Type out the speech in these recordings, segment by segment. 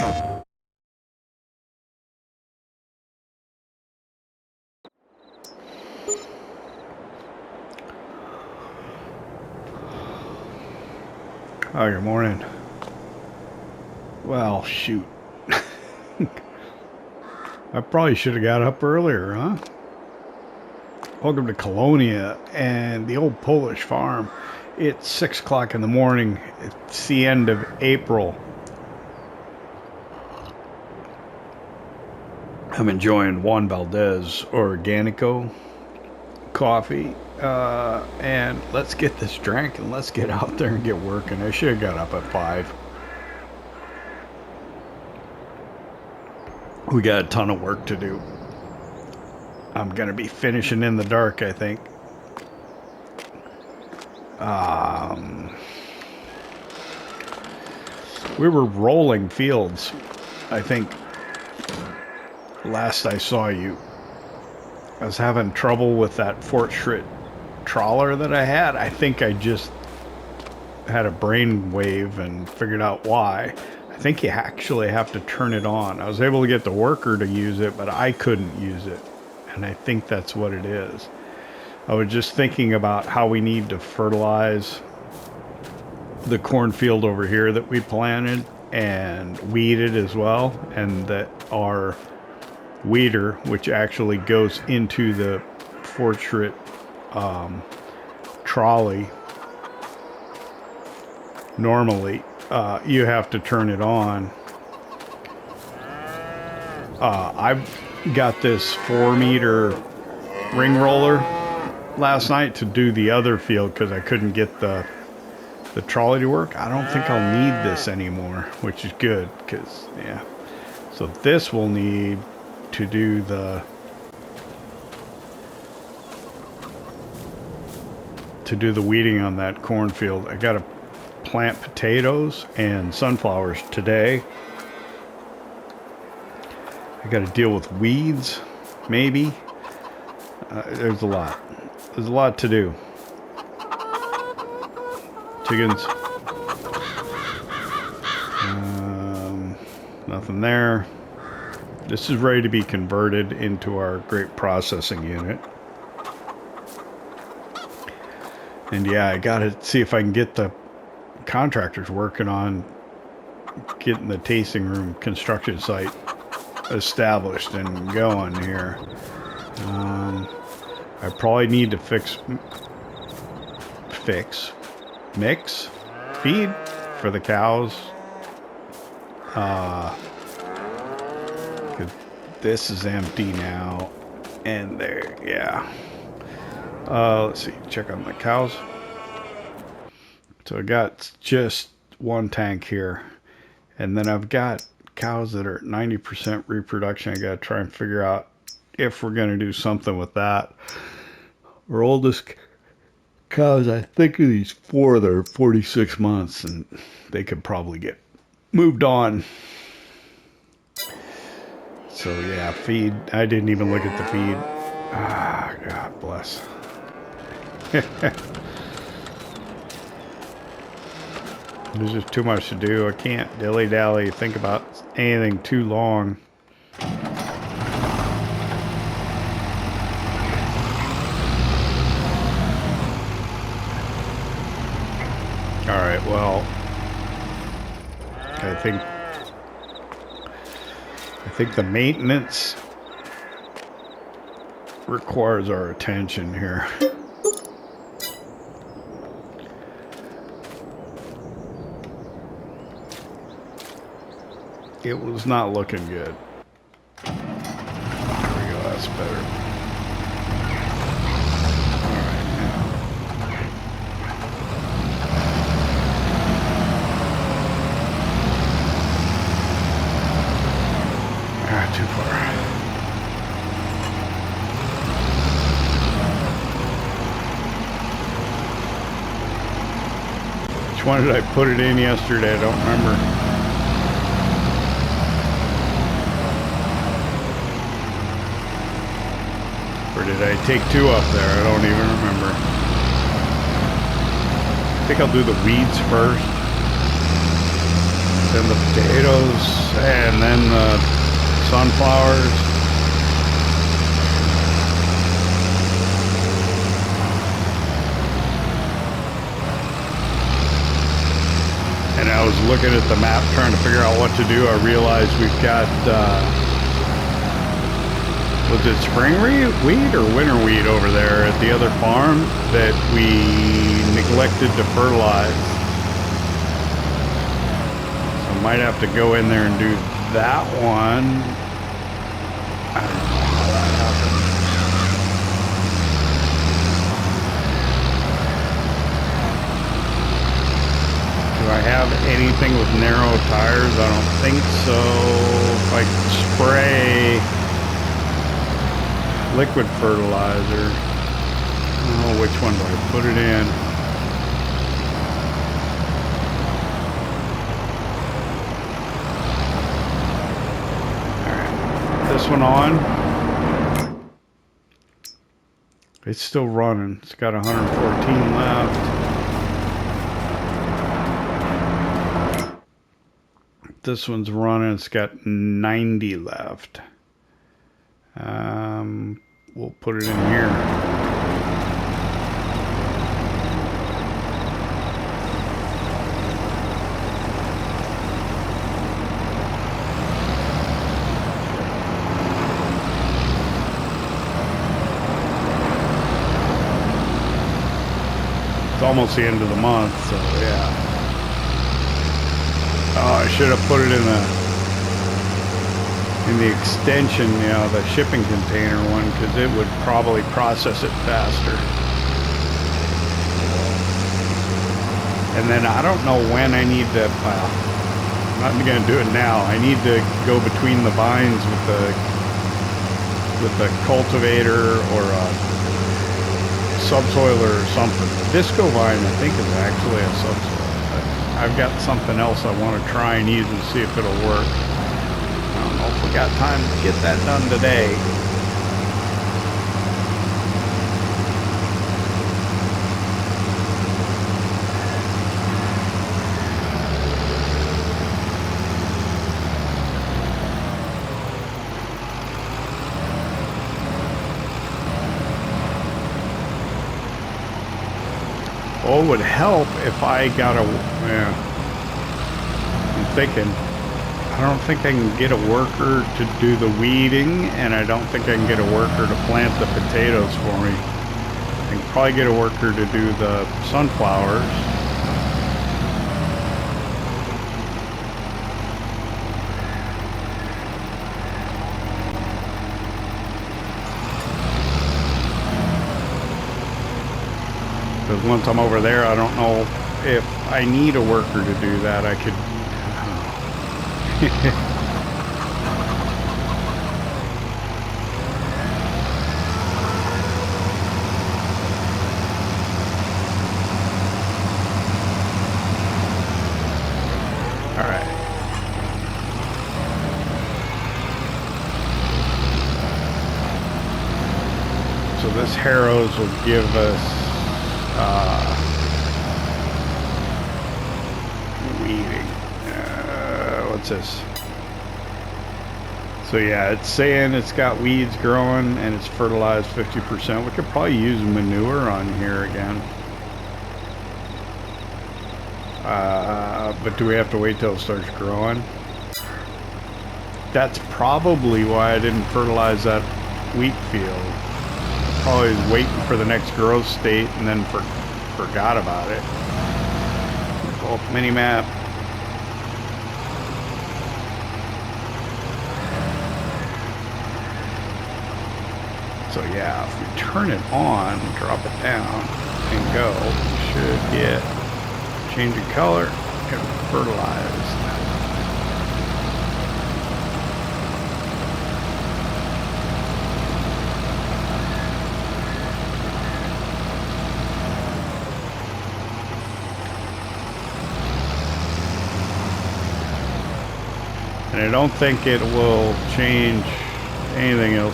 Hi, good morning. Well, shoot. I probably should have got up earlier, huh? Welcome to Kolonia and the old Polish farm. It's 6 o'clock in the morning. It's the end of April. I'm enjoying Juan Valdez Organico coffee. And let's get this drank and let's get out there and get working. I should have got up at 5. We got a ton of work to do. I'm gonna be finishing in the dark, I think. We were rolling fields, I think, last I saw you. I was having trouble with that Fort Schritt trawler that I had. I think I just had a brain wave and figured out why. I think you actually have to turn it on. I was able to get the worker to use it, but I couldn't use it. And I think that's what it is. I was just thinking about how we need to fertilize the cornfield over here that we planted and weed it as well. And that our weeder, which actually goes into the Fort Schritt trolley, normally you have to turn it on. I've got this 4-meter ring roller last night to do the other field because I couldn't get the trolley to work. I don't think I'll need this anymore, which is good because, yeah. So this will need to do the weeding on that cornfield. I got to plant potatoes and sunflowers today. I got to deal with weeds, maybe. There's a lot. There's a lot to do. Chickens. Nothing there. This is ready to be converted into our grape processing unit. And yeah, I gotta see if I can get the contractors working on getting the tasting room construction site established and going here. I probably need to mix feed for the cows. This is empty now, and there, yeah. Let's see, check on the cows. So I got just one tank here, and then I've got cows that are at 90% reproduction. I got to try and figure out if we're going to do something with that. Our oldest cows, I think of these 4 that are 46 months, and they could probably get moved on. So yeah, feed. I didn't even look at the feed. Ah, God bless. There's just too much to do. I can't dilly-dally think about anything too long. Alright, well, I think the maintenance requires our attention here. It was not looking good. There we go, that's better. Alright, now. Too far. Which one did I put it in yesterday? I don't remember. Or did I take 2 up there? I don't even remember. I think I'll do the weeds first. then the potatoes, and then the sunflowers. And I was looking at the map trying to figure out what to do. I realized we've got, was it spring wheat or winter wheat over there at the other farm that we neglected to fertilize. So I might have to go in there and do that one. I don't know how that happened. Do I have anything with narrow tires? I don't think so. If I spray liquid fertilizer, I don't know which one do I put it in. Alright, this one on. It's still running. It's got 114 left. This one's running. It's got 90 left. We'll put it in here. It's almost the end of the month, so yeah. Oh, I should have put it in the extension, you know, the shipping container one, because it would probably process it faster. And then I don't know when I need to, well, I'm not going to do it now. I need to go between the vines with the cultivator or a subsoiler or something. The disco vine, I think, is actually a subsoiler. I've got something else I want to try and use and see if it'll work. I don't know if we got time to get that done today. Well, it would help if I got a, yeah, I'm thinking, I don't think I can get a worker to do the weeding, and I don't think I can get a worker to plant the potatoes for me. I can probably get a worker to do the sunflowers. Because once I'm over there, I don't know if I need a worker to do that. I could... Alright. So this harrows will give us weeding. What's this? So yeah, it's saying it's got weeds growing and it's fertilized 50%. We could probably use manure on here again. But do we have to wait till it starts growing? That's probably why I didn't fertilize that wheat field. Probably was waiting for the next growth state and then forgot about it. Pull up mini map. So yeah, if we turn it on, drop it down, and go, we should get change of color and fertilized. And I don't think it will change anything. It'll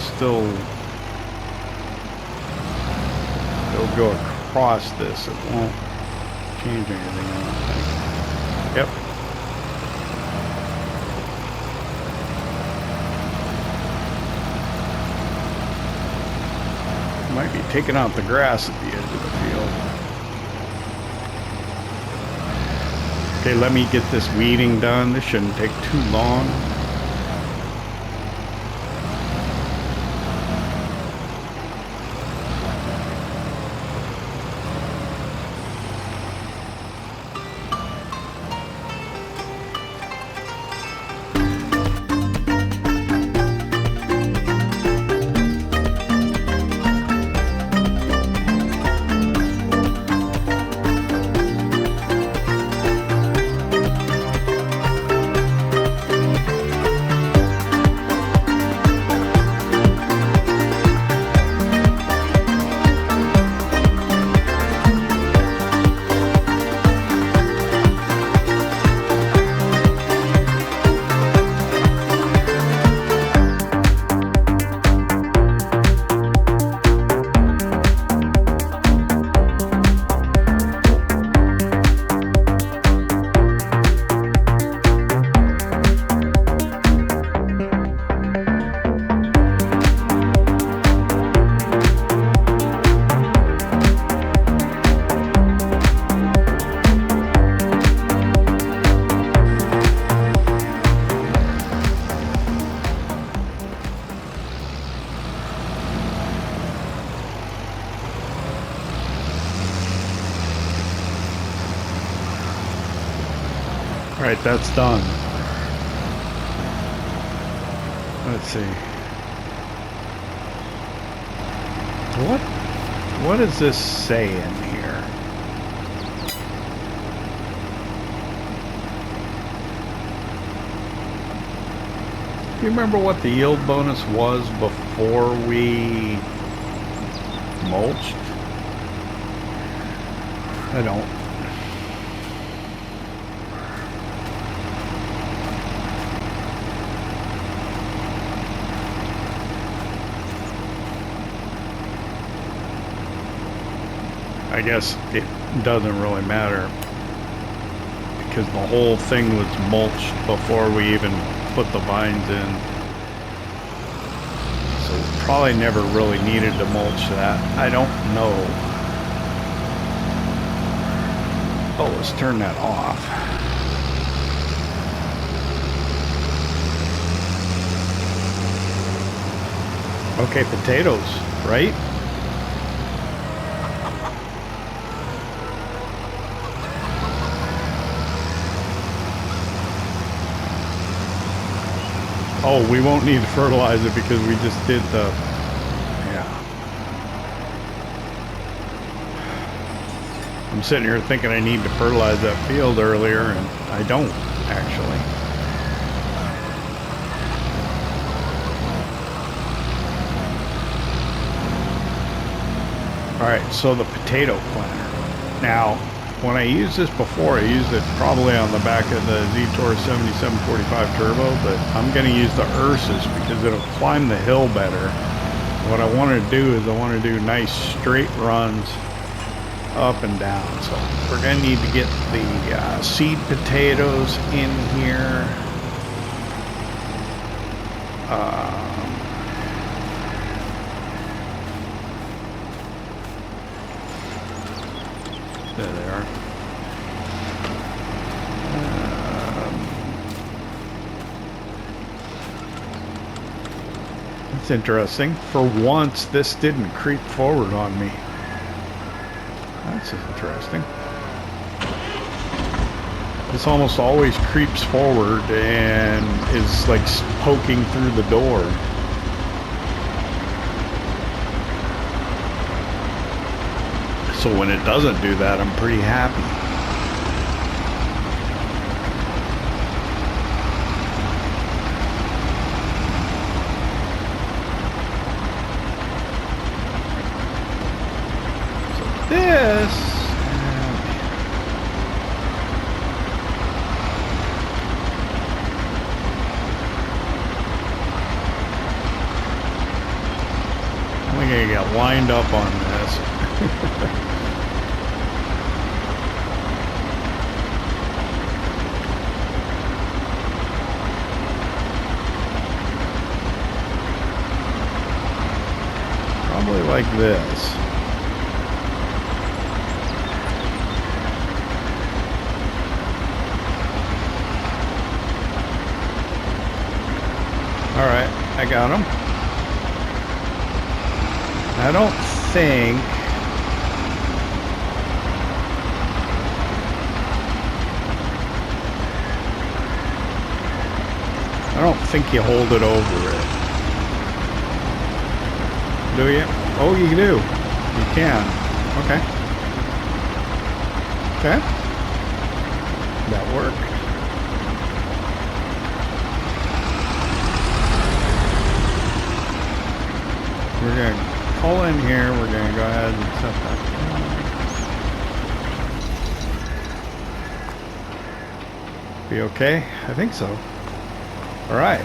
go across this. It won't change anything, I don't think. Yep. Might be taking out the grass at the edge of the field. Okay, let me get this weeding done. This shouldn't take too long. Alright, that's done. Let's see. What does this say in here? Do you remember what the yield bonus was before we mulched? I don't. I guess it doesn't really matter because the whole thing was mulched before we even put the vines in. So we probably never really needed to mulch that. I don't know. Oh, let's turn that off. Okay, potatoes, right? Oh, we won't need to fertilize it because we just did the, yeah. I'm sitting here thinking I need to fertilize that field earlier, and I don't, actually. All right, so the potato planter. Now, when I used this before, I used it probably on the back of the Z-Tor 7745 Turbo, but I'm going to use the Ursus because it'll climb the hill better. What I want to do is I want to do nice straight runs up and down. So we're going to need to get the seed potatoes in here. There they are. That's interesting. For once, this didn't creep forward on me. That's interesting. This almost always creeps forward and is like poking through the door. So when it doesn't do that, I'm pretty happy. So this... I think I got lined up on this. like this. All right, I got him. I don't think you hold it over it. Do you? Oh, you do. You can. Okay. Okay. That worked. We're going to pull in here. We're going to go ahead and set that down. Be okay? I think so. All right.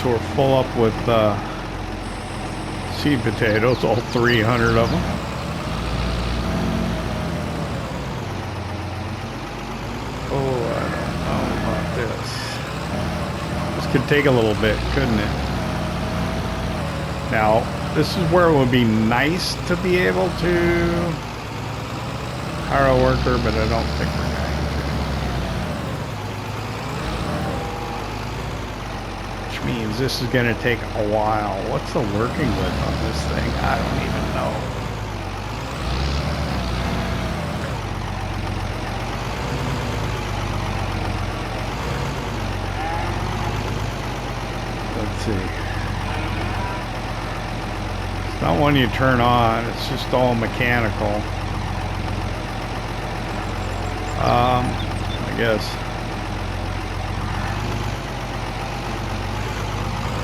So we're full up with seed potatoes, all 300 of them. Oh, I don't know about this. This could take a little bit, couldn't it? Now, this is where it would be nice to be able to hire a worker, but I don't think we're going to. Which means this is going to take a while. What's the working width on this thing? I don't even know. Let's see. It's not one you turn on. It's just all mechanical. I guess.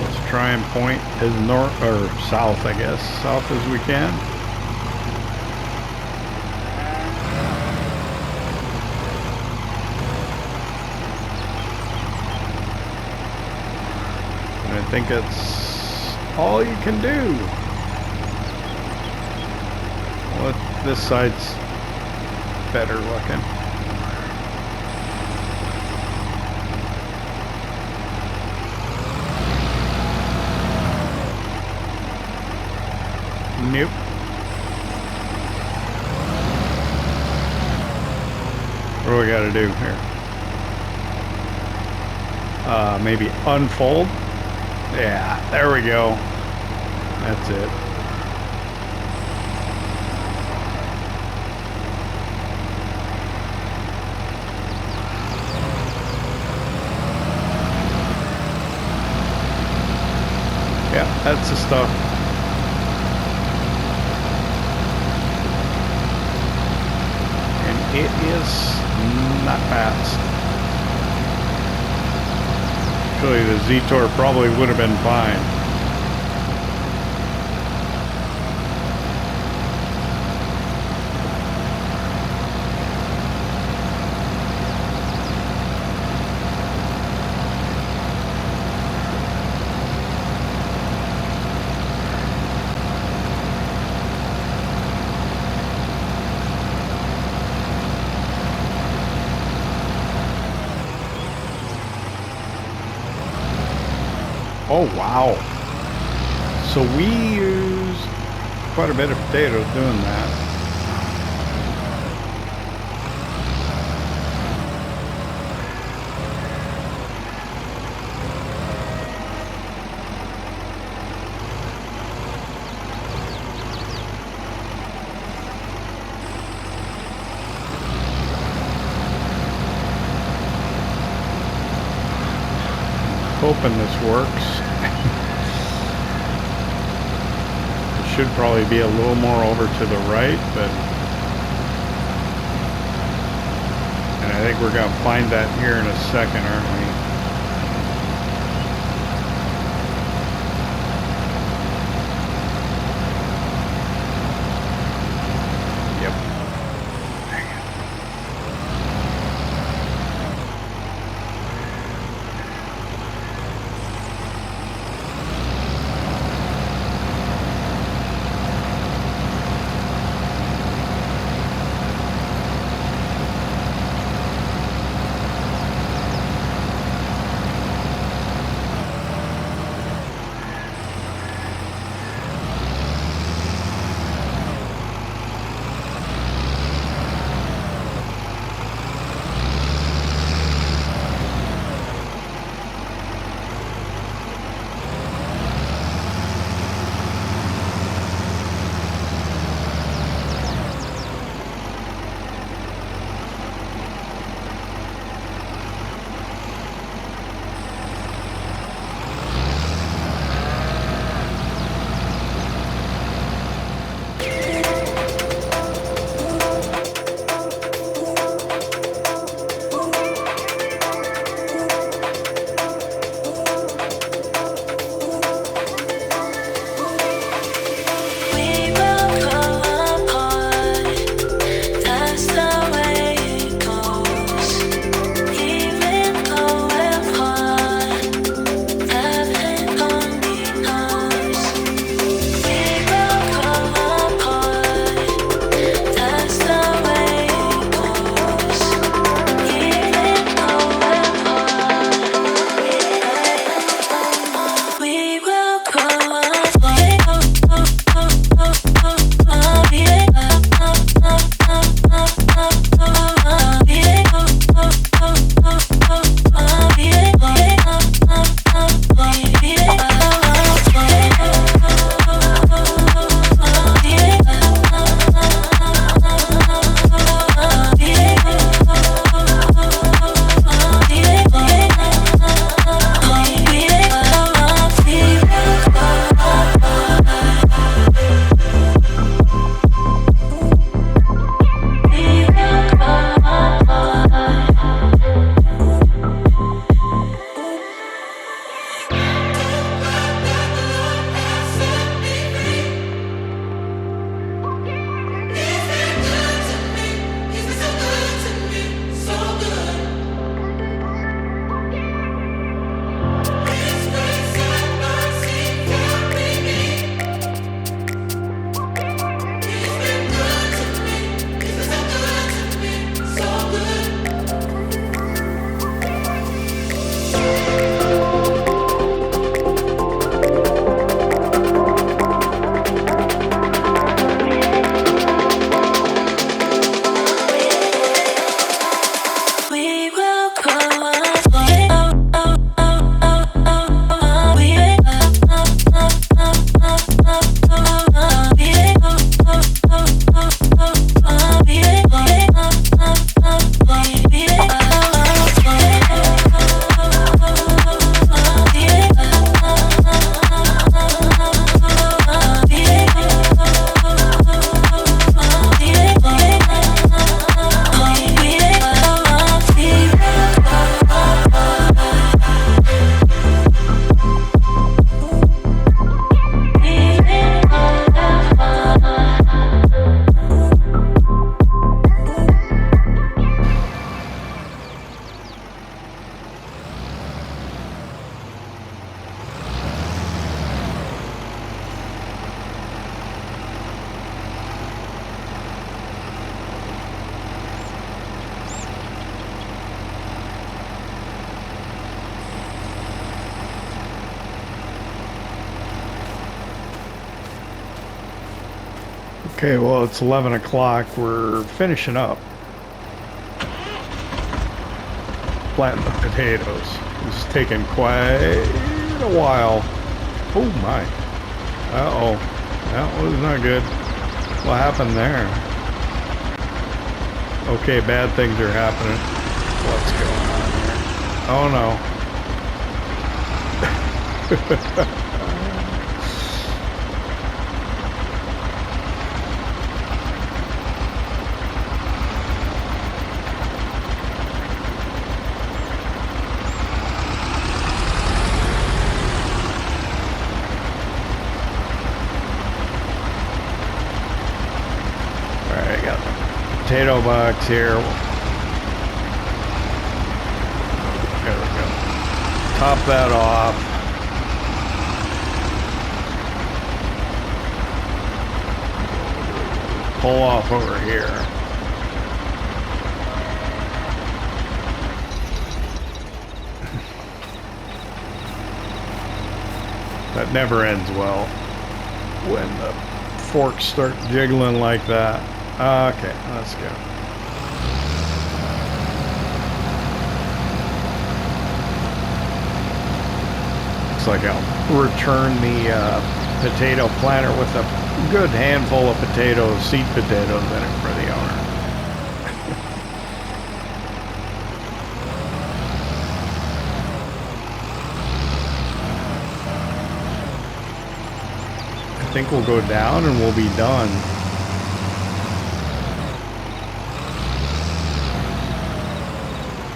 Let's try and point as north or south, I guess. South as we can. And I think that's all you can do. Well, this side's better looking. Nope. What do we got to do here? Maybe unfold. Yeah, there we go. That's it. Yeah, that's the stuff. It is not fast. Actually, the Z-Tor probably would have been fine. Oh, wow. So we use quite a bit of potatoes doing that. Hoping this works. It should probably be a little more over to the right, but and I think we're going to find that here in a second, aren't we? Okay, well, it's 11 o'clock. We're finishing up. Planting the potatoes. This is taking quite a while. Oh my. Uh-oh. That was not good. What happened there? Okay, bad things are happening. What's going on here? Oh no. Potato box here. There we go. Top that off. Pull off over here. That never ends well when the forks start jiggling like that. Okay, let's go. Looks like I'll return the potato planter with a good handful of potatoes, seed potatoes in it for the owner. I think we'll go down and we'll be done.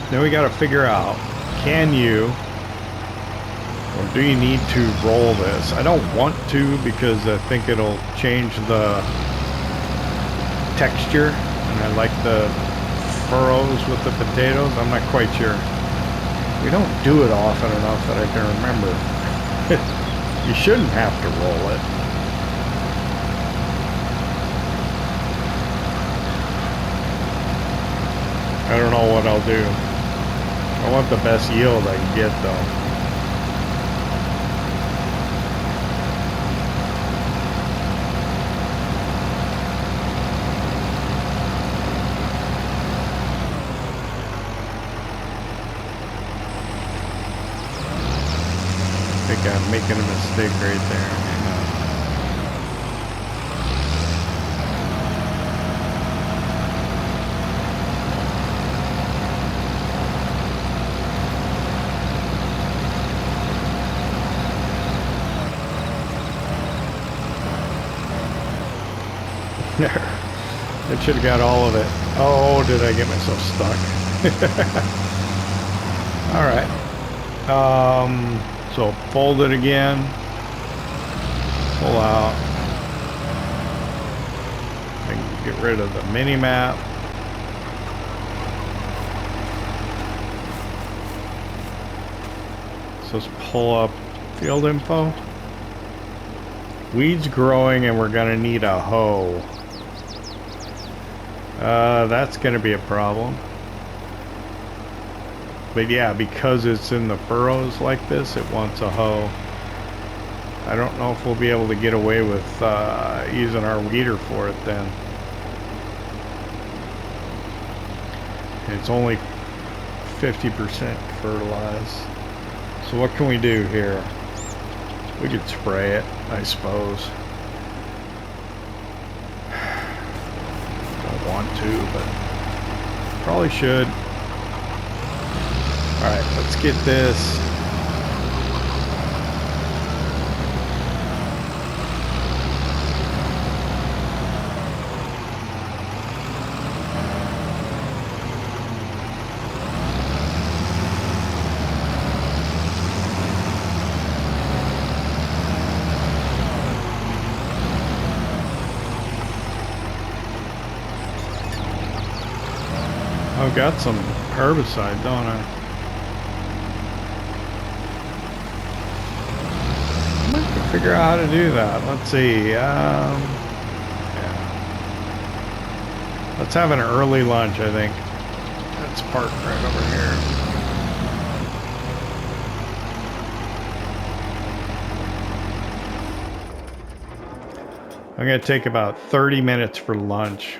Then we got to figure out, can you or do you need to roll this? I don't want to because I think it'll change the texture and I like the furrows with the potatoes. I'm not quite sure. We don't do it often enough that I can remember. You shouldn't have to roll it. I don't know what I'll do. I want the best yield I can get though. I think I'm making a mistake right there. I should have got all of it. Oh, did I get myself stuck? Alright. So fold it again. Pull out. And get rid of the mini map. So let's pull up field info. Weeds growing and we're gonna need a hoe. That's gonna be a problem. But yeah, because it's in the furrows like this, it wants a hoe. I don't know if we'll be able to get away with using our weeder for it then. It's only 50% fertilized. So what can we do here? We could spray it, I suppose. Don't want to, but probably should. Alright, let's get this. I've got some herbicide, don't I? Figure out how to do that. Let's see. Yeah. Let's have an early lunch, I think. That's parked right over here. I'm going to take about 30 minutes for lunch.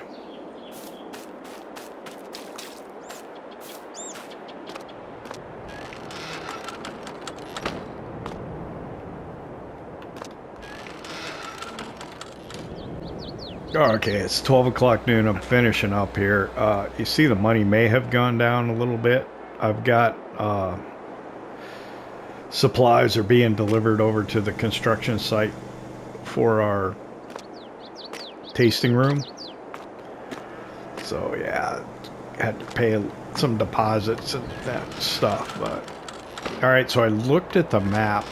Okay, it's 12 o'clock noon. I'm finishing up here. You see the money may have gone down a little bit. I've got supplies are being delivered over to the construction site for our tasting room. So yeah, had to pay some deposits and that stuff. But all right, so I looked at the map.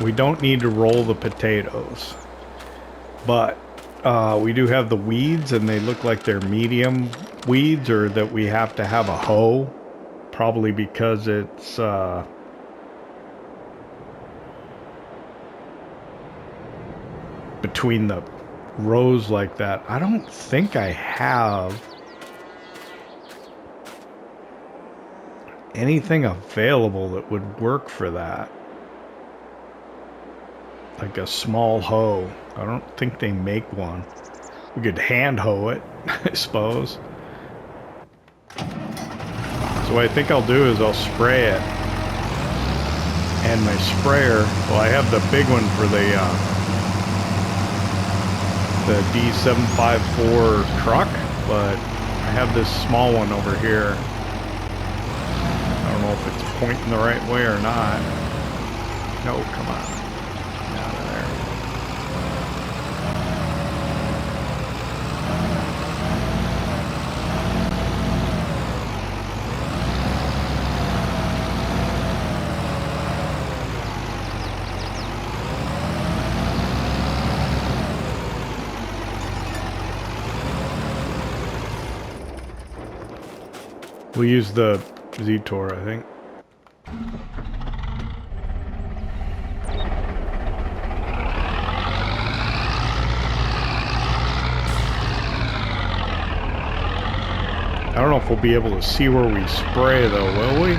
We don't need to roll the potatoes, but we do have the weeds, and they look like they're medium weeds, or that we have to have a hoe, probably because it's between the rows like that. I don't think I have anything available that would work for that. Like a small hoe. I don't think they make one. We could hand hoe it, I suppose. So what I think I'll do is I'll spray it. And my sprayer, well, I have the big one for the D754 truck, but I have this small one over here. I don't know if it's pointing the right way or not. No, come on. Out of there. We'll use the Z-Tor, I think. I don't know if we'll be able to see where we spray though, will we?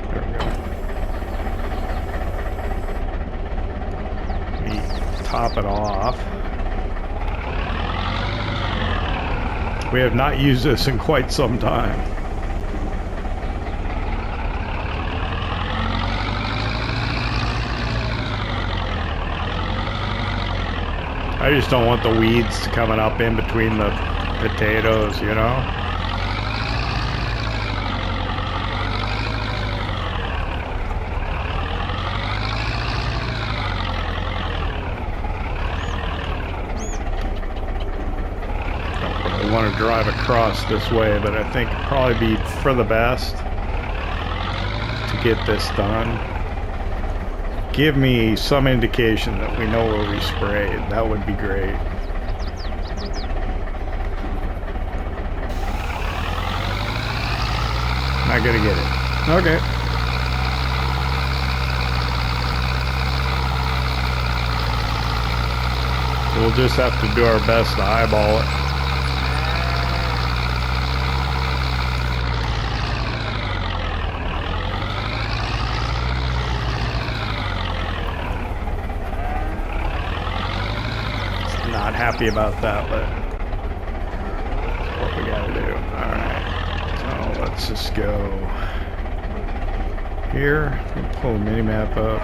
There we go. We top it off. We have not used this in quite some time. I just don't want the weeds coming up in between the potatoes, you know? Want to drive across this way, but I think it'd probably be for the best to get this done. Give me some indication that we know where we sprayed. That would be great. Not gonna get it. Okay. We'll just have to do our best to eyeball it. Happy about that, but that's what we gotta do. Alright, so let's just go here. Pull the mini map up.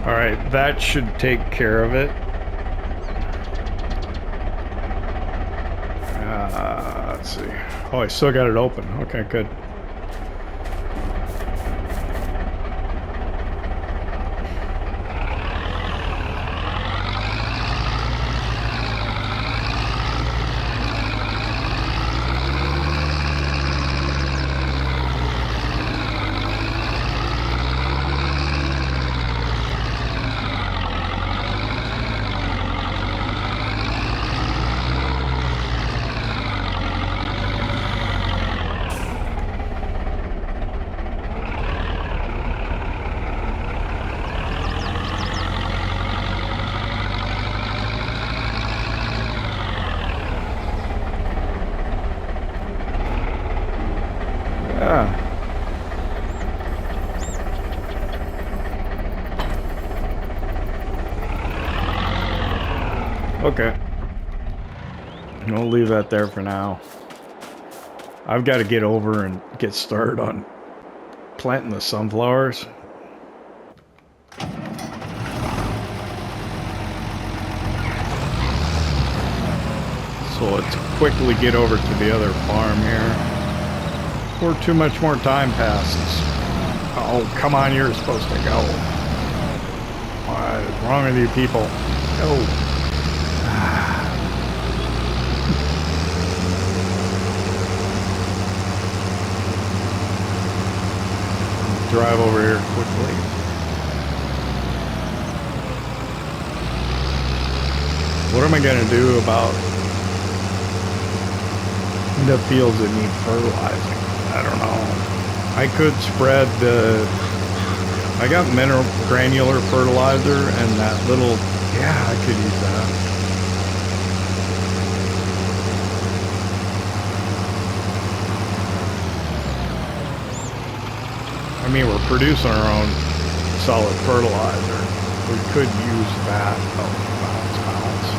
Alright, that should take care of it. Let's see. Oh, I still got it open. Okay, good. Okay. We'll leave that there for now. I've got to get over and get started on planting the sunflowers. So let's quickly get over to the other farm here before too much more time passes. Oh, come on, you're supposed to go. What is wrong with you people? Go. Drive over here quickly. What am I going to do about the fields that need fertilizing? I don't know. I could spread the... I got mineral granular fertilizer and that little... Yeah, I could use that. I mean, we're producing our own solid fertilizer. We could use that. Oh, bounce.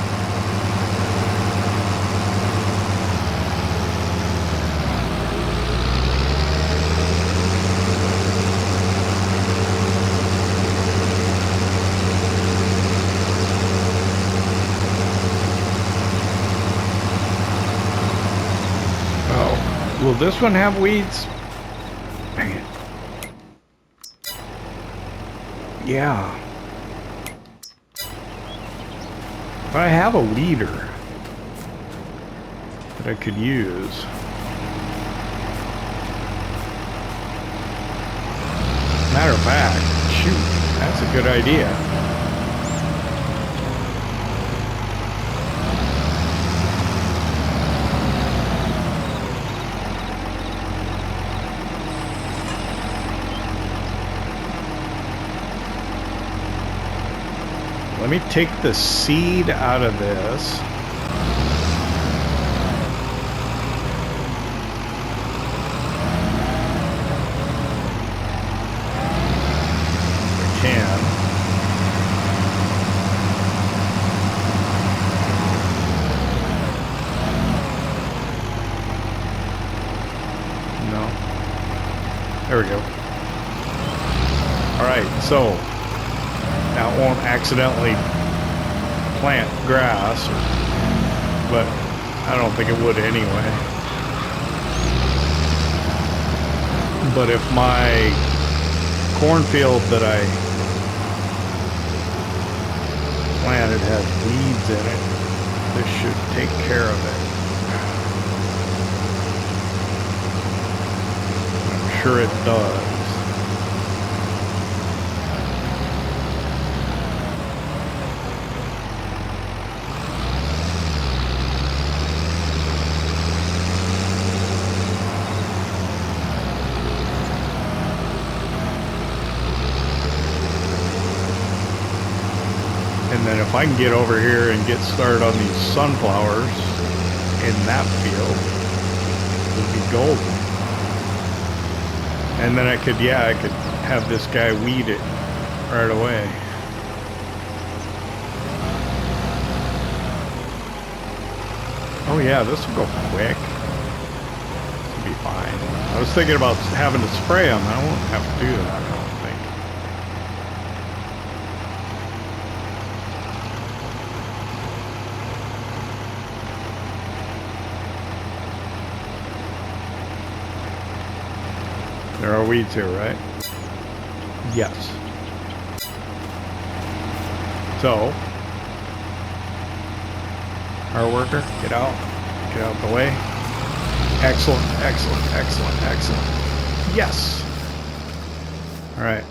Oh, will this one have weeds? Dang it. Yeah. But I have a weeder that I could use. Matter of fact, shoot, that's a good idea. Let me take the seed out of this. I can. No. There we go. All right, so now it won't accidentally plant grass, but I don't think it would anyway. But if my cornfield that I planted has weeds in it, this should take care of it. I'm sure it does. And then if I can get over here and get started on these sunflowers in that field, it would be golden. And then I could have this guy weed it right away. Oh yeah, this will go quick. It'll be fine. I was thinking about having to spray them. I won't have to do that, I don't think. There are weeds here, right? Yes. So, our worker, get out. Get out the way. Excellent, excellent, excellent, excellent. Yes! Alright.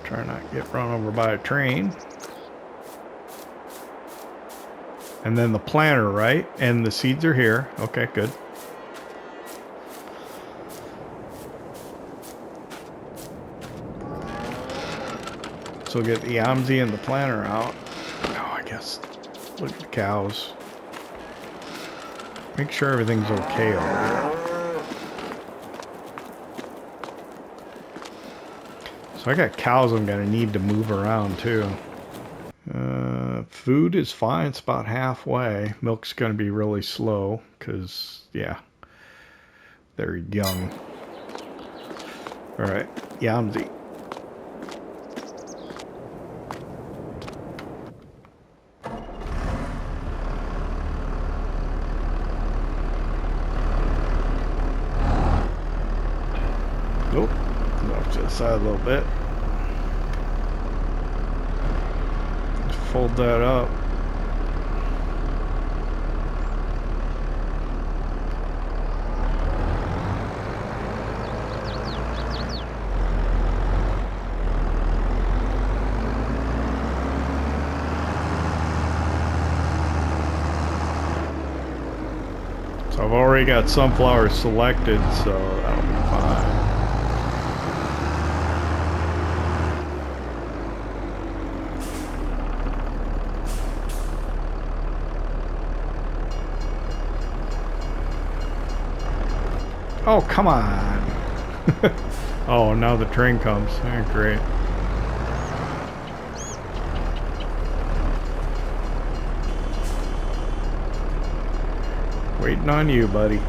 Try not to get run over by a train. And then the planter, right? And the seeds are here. Okay, good. So get the Yamzi and the planter out. Oh, I guess. Look at the cows. Make sure everything's okay over there. So I got cows I'm gonna need to move around too. Food is fine, it's about halfway. Milk's gonna be really slow, cause yeah, they're young. Alright, Yamzi. Nope, off to the side a little bit. Just fold that up. So I've already got sunflowers selected, so that'll be fine. Oh, come on. Oh, now the train comes. Oh, great. Waiting on you, buddy.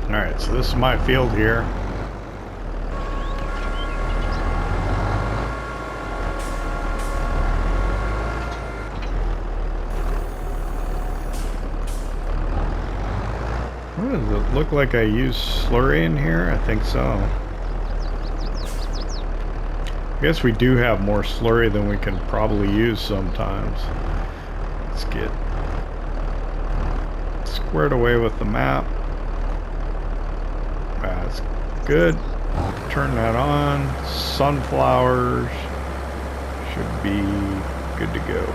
Alright, so this is my field here. What does it look like I use slurry in here? I think so. I guess we do have more slurry than we can probably use sometimes. Let's get squared away with the map. That's good. Turn that on. Sunflowers should be good to go.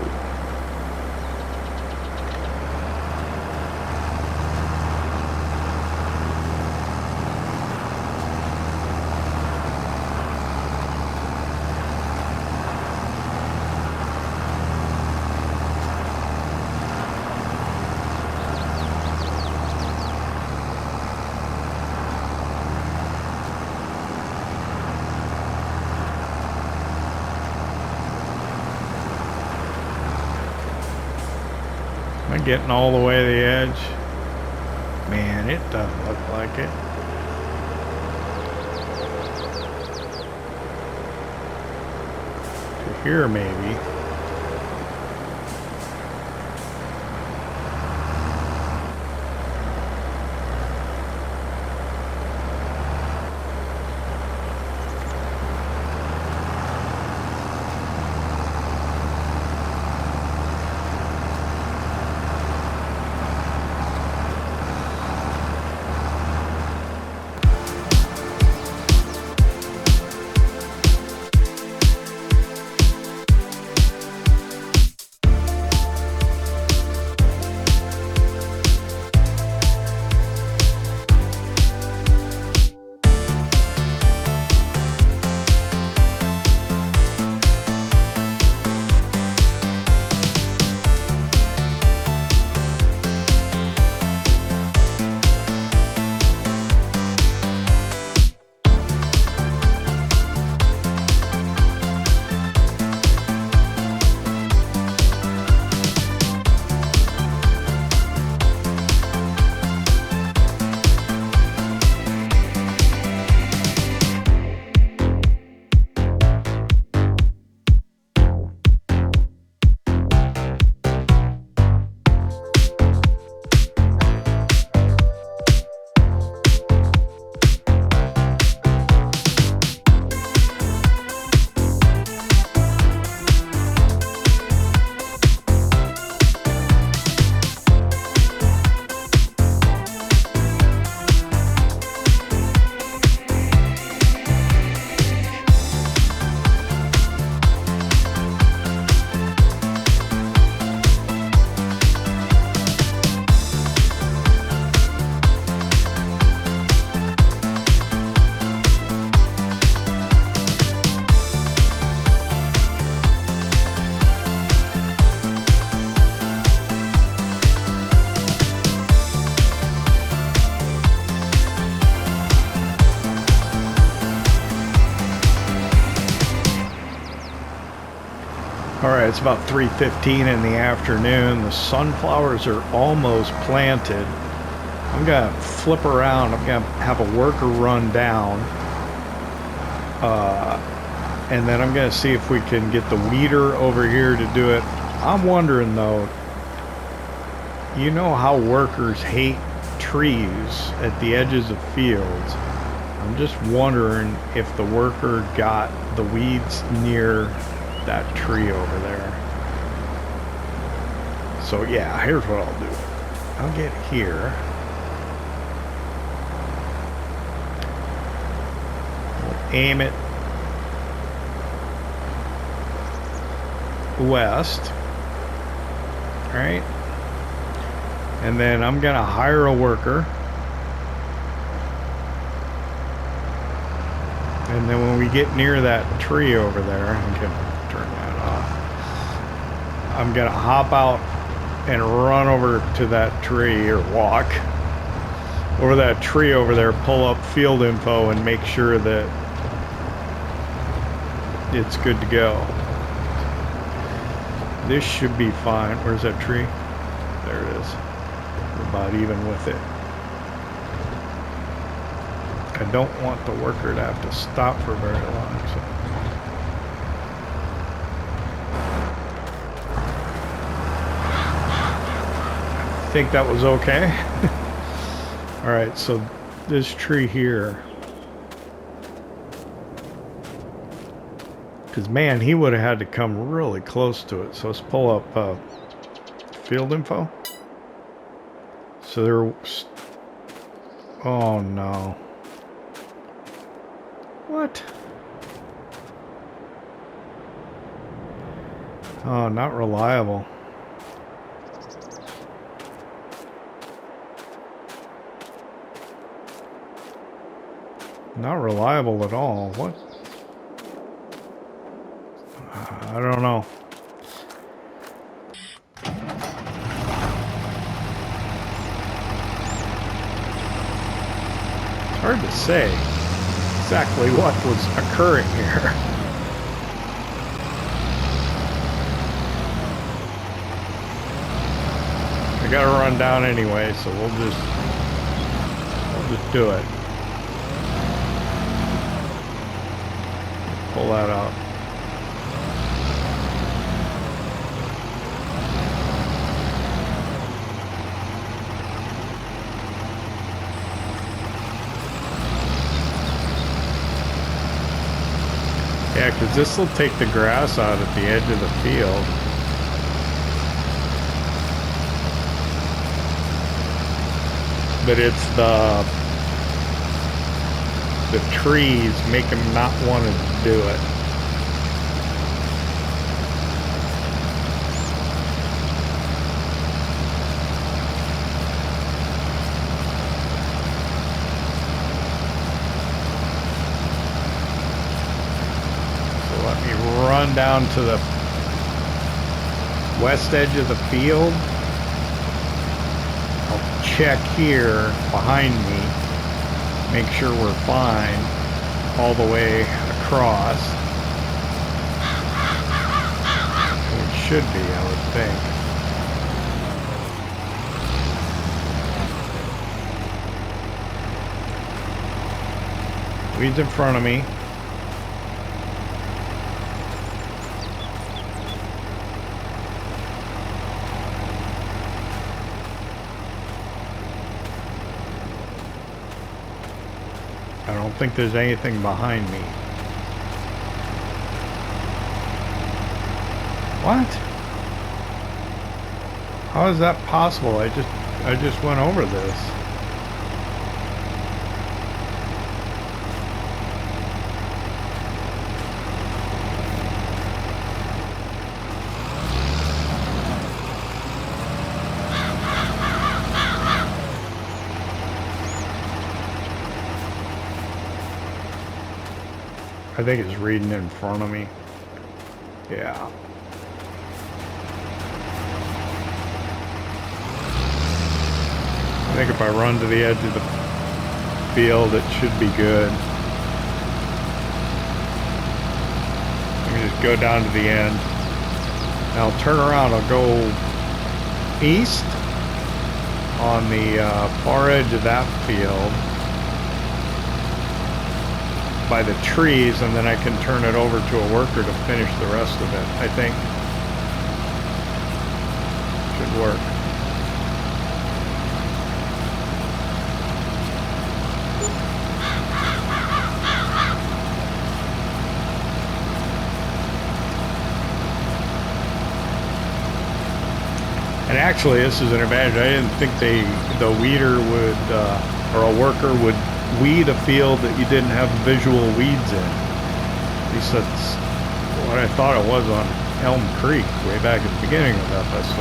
Am I getting all the way to the edge? Man, it doesn't look like it. To here, maybe. Alright, it's about 3:15 in the afternoon. The sunflowers are almost planted. I'm gonna flip around. I'm gonna have a worker run down. And then I'm gonna see if we can get the weeder over here to do it. I'm wondering though, you know how workers hate trees at the edges of fields. I'm just wondering if the worker got the weeds near that tree over there. So yeah, here's what I'll do. I'll get here. We'll aim it west. Alright. And then I'm gonna hire a worker. And then when we get near that tree over there, I'm gonna turn that off. I'm gonna hop out and run over to that tree, or walk over that tree over there, pull up field info and make sure that it's good to go. This should be fine. Where's that tree? There it is. We're about even with it. I don't want the worker to have to stop for very long. So. I think that was okay. Alright, so this tree here. Because man, he would have had to come really close to it. So let's pull up field info. So there. Oh no. What? Oh, not reliable. Not reliable at all. What? I don't know. It's hard to say exactly what was occurring here. I gotta run down anyway, so we'll just do it. Pull that out. Yeah, because this will take the grass out at the edge of the field. But it's the trees make him not want to do it. Run down to the west edge of the field. I'll check here behind me, make sure we're fine all the way across. It should be, I would think. Weeds in front of me. I don't think there's anything behind me. What? How is that possible? I just went over this. I think it's reading in front of me. Yeah. I think if I run to the edge of the field, it should be good. Let me just go down to the end. I'll turn around. I'll go east on the far edge of that field by the trees, and then I can turn it over to a worker to finish the rest of it. I think should work. And actually, this is an advantage. I didn't think the weeder would, or a worker would weed a field that you didn't have visual weeds in. At least that's what I thought it was on Elm Creek way back at the beginning of FS22.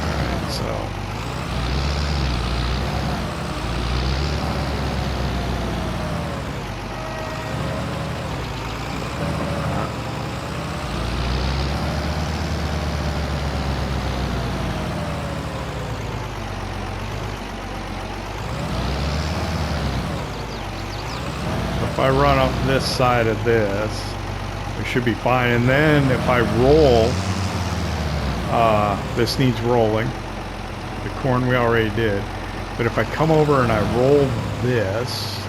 Alright, so... if I run up this side of this, it should be fine. And then if I roll, this needs rolling. The corn we already did. But if I come over and I roll this,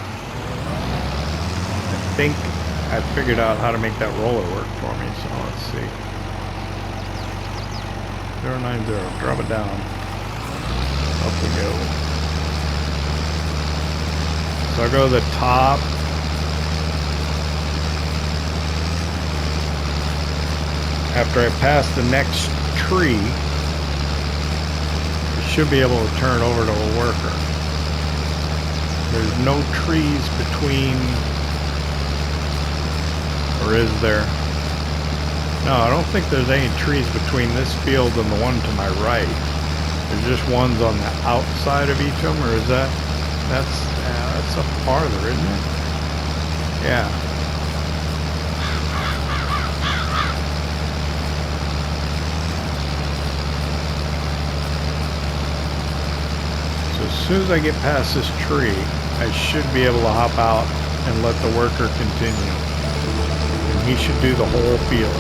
I think I figured out how to make that roller work for me. So let's see. 090, drop it down. Up we go. So I go to the top. After I pass the next tree, I should be able to turn over to a worker. There's no trees between, or is there? No, I don't think there's any trees between this field and the one to my right. There's just ones on the outside of each of them, or is that? That's up farther, isn't it? Yeah. As soon as I get past this tree, I should be able to hop out and let the worker continue. And he should do the whole field.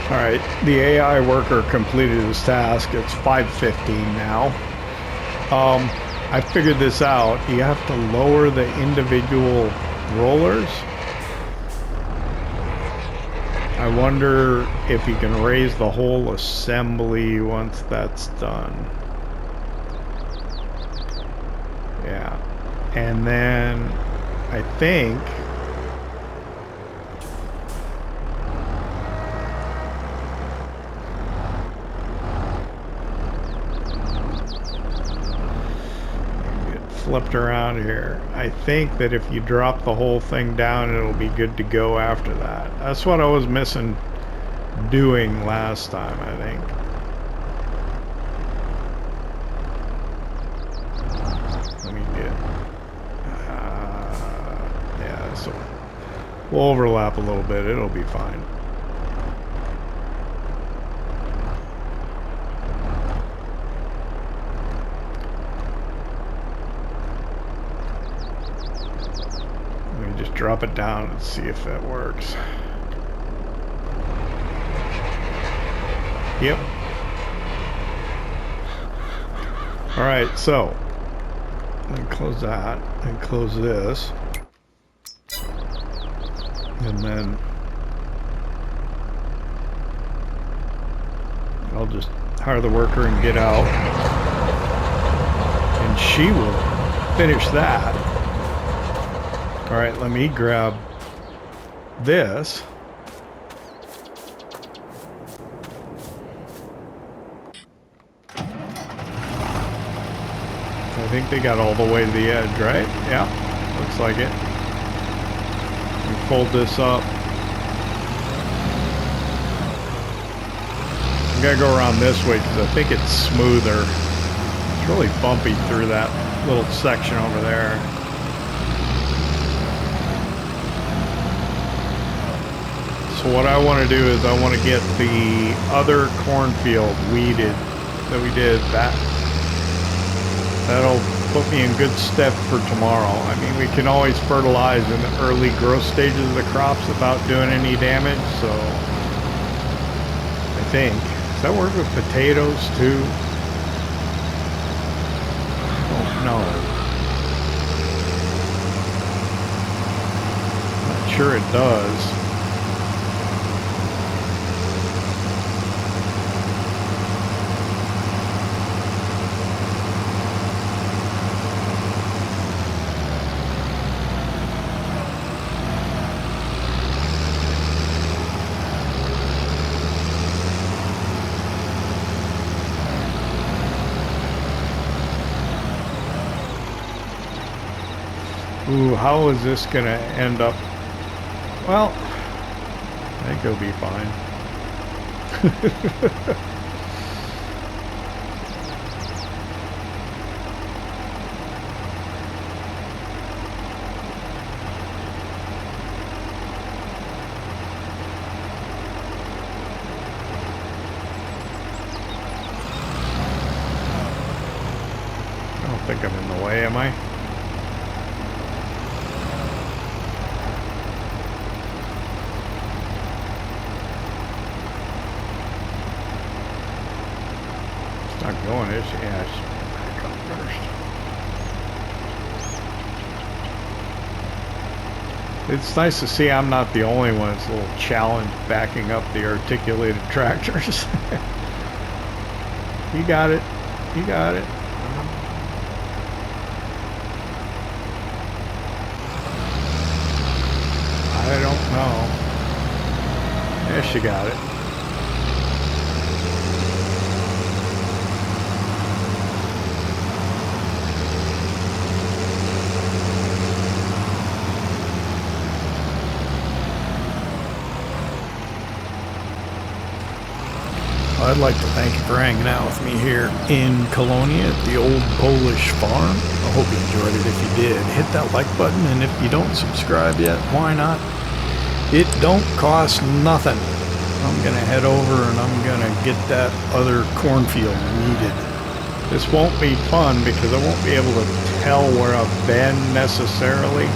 Alright, the AI worker completed his task. It's 5:15 now. I figured this out. You have to lower the individual rollers. I wonder if you can raise the whole assembly once that's done. Yeah. And then I think flipped around here. I think that if you drop the whole thing down, it'll be good to go after that. That's what I was missing doing last time, I think. Let me get We'll overlap a little bit. It'll be fine. Let me just drop it down and see if that works. Yep. All right, so let me close that and close this. And then I'll just hire the worker and get out. And she will finish that. All right, let me grab this. I think they got all the way to the edge, right? Yeah, looks like it. Fold this up. I'm gonna go around this way because I think it's smoother. It's really bumpy through that little section over there. So what I want to do is I want to get the other cornfield weeded that we did. That'll put me in good stead for tomorrow. I mean, we can always fertilize in the early growth stages of the crops without doing any damage, so I think. Does that work with potatoes too? Oh no. Not sure it does. Ooh, how is this gonna end up? Well, I think it'll be fine. I don't think I'm in the way, am I? Going is, yeah, it's back up first. It's nice to see I'm not the only one that's a little challenged backing up the articulated tractors. You got it. You got it. I don't know. Yes, you got it. I'd like to thank you for hanging out with me here in Kolonia at the old Polish farm. I hope you enjoyed it. If you did, hit that like button, and if you don't subscribe yet, why not? It don't cost nothing. I'm gonna head over and I'm gonna get that other cornfield weeded. This won't be fun because I won't be able to tell where I've been necessarily.